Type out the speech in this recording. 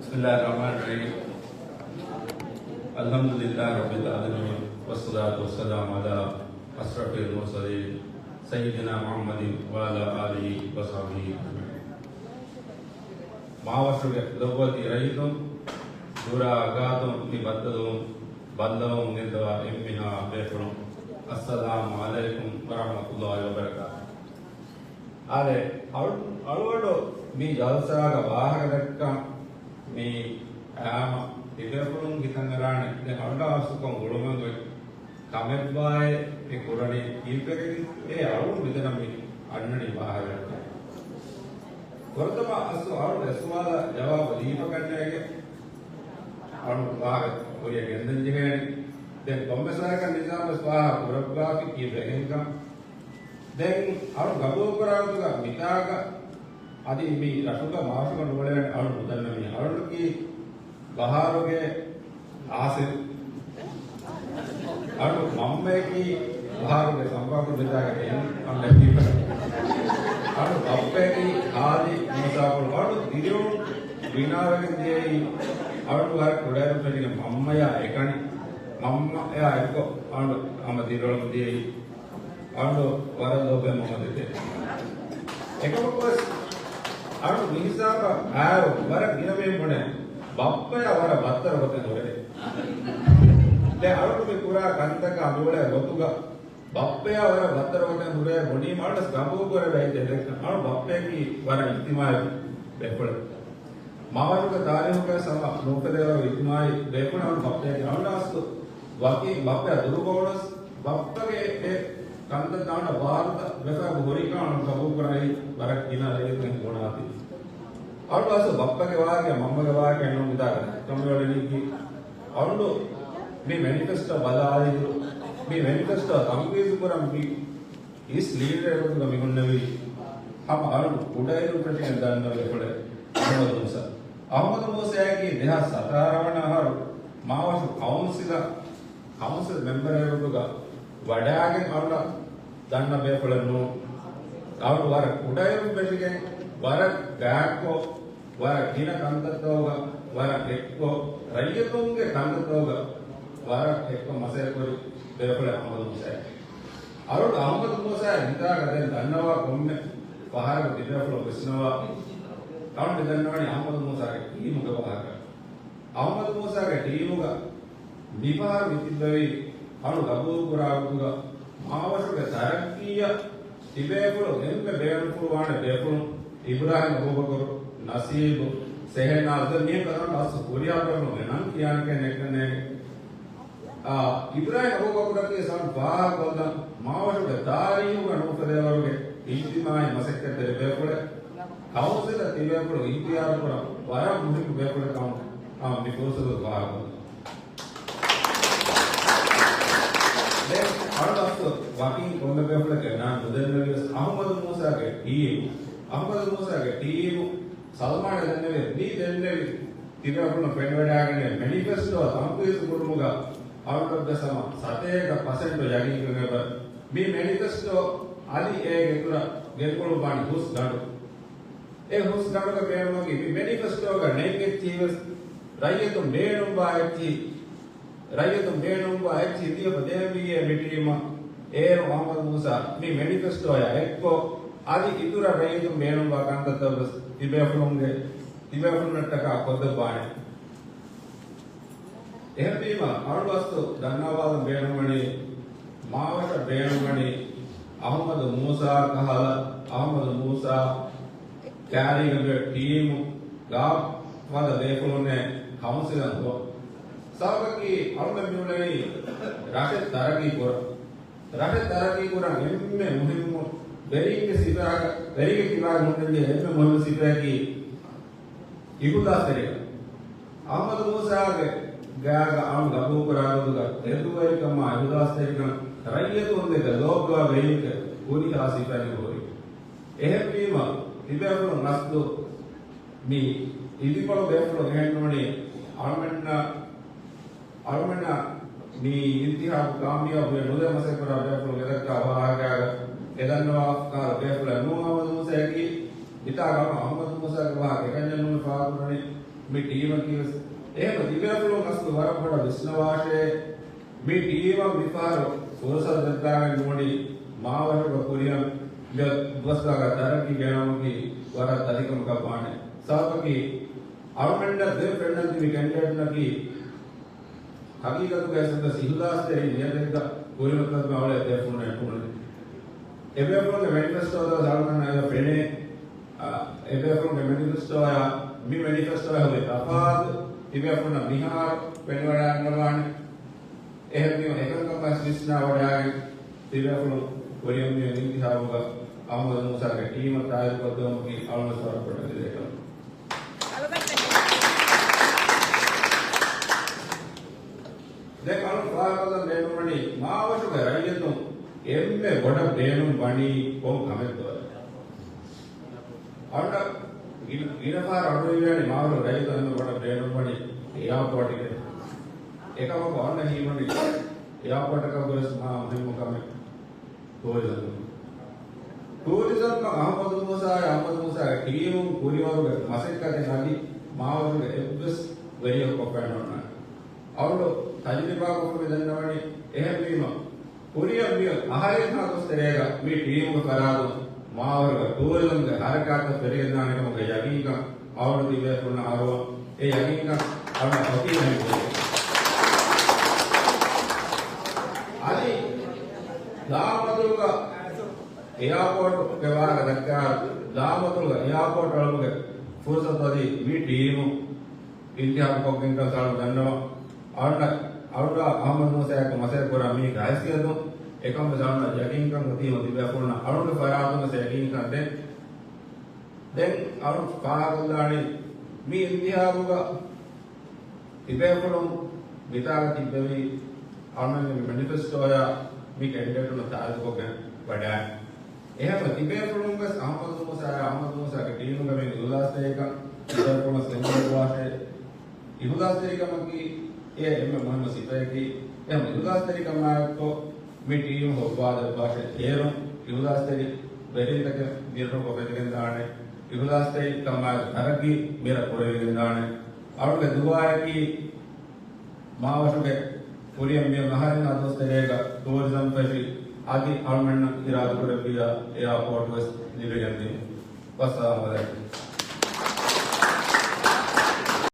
Bismillahirrahmanirrahim. Alhamdulillahi rabbil alamin wassalatu wassalamu ala asrafil mursalin sayyidina Muhammadin wa ala alihi wa sahbihi ajma'in. Maavashuge lobwati rahitum dura agatum nibaddalum bandavum nidwa emmiha bekulum. Assalamu alaikum warahmatullahi wabarakatuh. Ale alwado mi jalsaga wahaga dakka mi ama ඉතිරපුරුන් ගිතන් ගානේ දැන් අඬාසුකම් ගොඩම comment බායේ මේ කුරණේ කීපකදී ඒ අරුණ මෙතන මේ අන්නනි බාහිරට වර්තම අසු අරුණ සුවාල ජවාබ දීපකන්නේගේ අරුණ බාහිර ඔය ගෙන්දන් ජීගෙන දැන් කොම්බසාරක නිසාම ස්වාහ පුරග්‍රාෆි කීපකෙන්කම් දැන් අරුණ ගබෝ කරාවුක මිතාක අදි මේ රසුක මාසක නෝලෙන් අරුණ උදන්න මේ අරුණකී बहारोगे आसे अरु मम्मे की बहारोगे संपादन बिता के हम लगी पर अरु अप्पे की आदि मुसाफिर अरु दिलो बिनारगे दिए अरु हर कुड़े में फिर मम्मा या एकनी मम्मा या एको अरु हम दिलो दिए अरु वाला लोगे मम्मा देते एको बस अरु मिसा का आयो वाला गिना में बने බප්පය වර බත්තර කොට නෝරේ දැන් අරුණු මේ පුරා කන්තක අමුවල රොතුග බප්පය වර බත්තර කොට නෝරේ මොණි මාඩ ස්කම්බෝ කර බයි දෙක අර බප්පේ කි වර ඉතිමාය බෙපොළ මාවරුක තාරිහුක සම නෝකදේව ඉතිමාය බෙපොළ අර බප්පේ ගානස් වකි බප්පය දුරුකොණස් බප්පගේ ඒ කන්ත දාන වාර්ත වෙක ගොරිකාන කබෝ කරයි වර කිනා ලෙකින් ගොනාති අවුලස බප්පගේ වාගේ මම්මගේ වාගේ නෝ මුදාගෙන කම්බවලනීකි අවුලු මේ මැනිෆෙස්ටෝ බලාදිරු මේ මැනිෆෙස්ටෝ අම්බේසු කරම් මේ ඉස් ලීඩර් එකතු ගමිගොන්නවි අප අවුලු උඩයිරු ප්‍රතින දන්නවල පොඩ අහමද් මොසෑගේ 2017 ආහාර මාවසු කවුන්සිල් මෙම්බර් එකතුග වඩාගෙන අවුල දන්න බේපලනෝ අවුලු වර උඩයිරු ප්‍රතිගෙන් වර ගාකෝ වර කින කන්දතෝග වර එක්කෝ රයියතුන්ගේ කන්දතෝග වර එක්ක මසෙකුරි බෙරපල අහමද් මොසෑ අරුණ අහමද් මොසෑ හිතාග දැන් දන්නවා කොම්මේ පහරක දිබරපල විශ්නවා කවුන්ට දන්නවනේ අහමද් මොසෑගේ ටීමුක පහරක අහමද් මොසෑගේ ටීමුක විපාර විතිබ්බවේ අනු ගබෝ පුරාවුග මාවසක තරක්කිය තිබේපුල එම්මේ බේරුපුර වාණ බේපුර इब्राहिम अबूबकर नसीब सहना अदनिय करन अस कोरिया करनो गणन कियान के नेकने इब्राहिम अबूबकर के सन बाह बोल मावश के तारियु गनो कदेवरगे इज्तिमाई मसक्के दे बेपड़े काउंसिल तिबे पड़ो इतिहार पड़ो वारा मुहिम बेपड़े काम निकोस बाह बोल दे अरदास वाकिंग कोन बेपड़े के ना मुदन अहमद मूसा के අහමද් මොසාගේ ටීම් සල්මාන දෙන්නේ දී දෙන්නේ තිරවුණ පෙන්වඩාගෙන මැනිෆෙස්ටෝ සම්පූර්ණ කුරුමුග අවුරුද්ද සම 7% යගී කරනව මේ මැනිෆෙස්ටෝ අලි ඒ ගෙතුර ගෙල්කොළු බානි හුස් ගඩු ඒ හුස් ගඩුක බේරමගේ මේ මැනිෆෙස්ටෝ ග නෙගෙ චීවස් රයියතු මේනුම් බායති දිය බදේවියේ මිටිම ඒ අහමද් මොසා මේ මැනිෆෙස්ටෝ ය එක්කෝ आदि इतुरा रईयु मेणुम वाकांततव तिबेफुलुंगे तिबेफुलुनट्टका कोद्दबाणे එහෙම අරුවස්තු දන්නවාද බේනුමණි මාවට බේනුමණි අහමද් මූසා කහල අහමද් මූසා කෑරිගේ ටීම් ගා වද දේපුලුනේ කවුන්සිලන් ගෝ සාවකි අරුමෙමුලේ රාෂද් තරගී කුර එම්මේ මුහිම්මු बेरिंग सिपाह बेरिंग किबार मुंडे है मोहम्मद सिपाह की इबुदास करेगा अहमद मूसा के गागा आम गबू करावुगा तेदुवे कमा इबुदास करेगा रईयत उंदे लोगवा बेरिंग पूरी का सिपाह ने होई एहे पीमा तिबेपुर नस्दु मी इदिपलो बेपुलो गेन्नोनी आलमन्ना मी इंतिहास कामयाब हुए नुदे मसे करा बेपुलो गेदक्का वाहागा එදන්නවා කාර බේපුල නෝ අහමද් මුසා කි ඉතාගම අහමද් මුසා ගවා එකෙන් නෝ ෆාරුනේ මේ ටීම කිව්ස් එහෙම දිව්‍යපුලෝ මස්තු වරපඩ විශ්නවාෂයේ මේ ටීම විපාර සෝසල් දත්තාගෙන නෝඩි මාවරක කුරියම් දුවස්දාග දරකි ගණන්කි වර අධිකම කපානේ සාපකි අවමෙන්ඩ දෙ ෆ්‍රෙන්ඩන්ති මේ කැන්ඩිඩේට් නකි හකීකතු ගැසඳ සිහුදාස්තේ නියදෙක කුරියම්කත් මාවලේ දෙෆුන නෙකුනේ එබැවින් මැනිෆෙස්ටෝ දාගන්න අය ෆ්‍රෙනේ එබැවින් මැනිෆෙස්ටෝ අය මේ මැනිෆෙස්ටෝ හොලේ අපාද එබැවින් මිහාර වෙනවඩා නරවානේ එහෙම මේ එකකම ස්විස්නා වඩාගෙන එබැවින් කුරියම් මේ නිතිහාවක ආමද මුසාගේ ටීම තායල් පදවමකි අලුනසවර කොට දෙක දැන් අලු පාරකදන් දෙනුමනි මාවසුක රයියතුම් එම්මේ ගොඩ බේනුම් වණි කොම් කමෙත්තෝ අන්න ඉනපාර අඩුවෙන්නේ මාවල රයියතුම් ගොඩ බේනුම් වණි එයාපෝට් එකේ එකම කොන්න හීමනි එයාපෝට් එක ගොස් මා මහිම කමෙ टूरिज्म का अहमद मूसा टीम कुरियवर मसक नदी मावर एब्स वेरियो कोपेनोना और तजरिबा को विदनवणी एहबीम कुरियम भी आहार ना दोस्तरेगा मी टीम को करादो मावर टूरिज्म के हरकत पेरियदाने को यकीन का और दिवे पुन आरो ए यकीन का और होती नहीं आदि दामदुगा एयरपोर्ट व्यवहार दक्कार दामदुगा एयरपोर्ट ಒಳಗೆ ಫುರ್ಸತದಿ ಈ ಟೀಮ್ ಇಂಡಿಯಾ ಕೊಕ್ಕಿಂಗ್ ಸಾಲ ದನ್ನವ ಅವರ ಅಹಮದ್ ಮೂಸಾಯಕ ಮಸೆಪುರ ಮೀ ರಾಯಸಿಯದು एकम जान यकीन का गति होती है पूर्ण अरुण फरादों में से यकीन करते देन अरुण फरादुल्लानी मी इंडिया होगा इबे पुरम बितागा तिब्बेवी अरुण में मैनिफेस्टो या मी कैंडिडेट में ताज को क्या बढ़ा यह तो तिब्बे पुरम का अहमद मूसा के टीम का में युदास तेगा इधर पुरम सेंटर हुआ है युदास तेगा मकी ये मोहम्मद सिपाही की यह युदास तेगा मार को मी टीम होबाद भाषे ಏರು ಯುವದಾಸ್ತರಿ ಬೇರೆಂತಕ್ಕೆ ನೀರು ಕೊಬೇಕಂದಾನೆ ಯುವದಾಸ್ತರಿ ತಮ್ಮ ಹರಗಿ ಮೇರ ಕೊರೆಗಿಂದಾನೆ ಅವರಿಗೆ ದುವಾಯಕಿ ಮಾವಶುಗೆ ಕುರಿಯಂ ಮೇ ಮಹಾರಿನ ದೋಸ್ತರೇಗ ಟೂರಿಸಂ ಫೆಸಿ ಆದಿ ಆಲ್ಮಣ್ಣ ಇರಾದು ಕೊರಬಿಯ ಏರ್ಪೋರ್ಟ್ ವಸ್ ನಿವೇಗಂದಿ ಬಸ್ ಆಮದ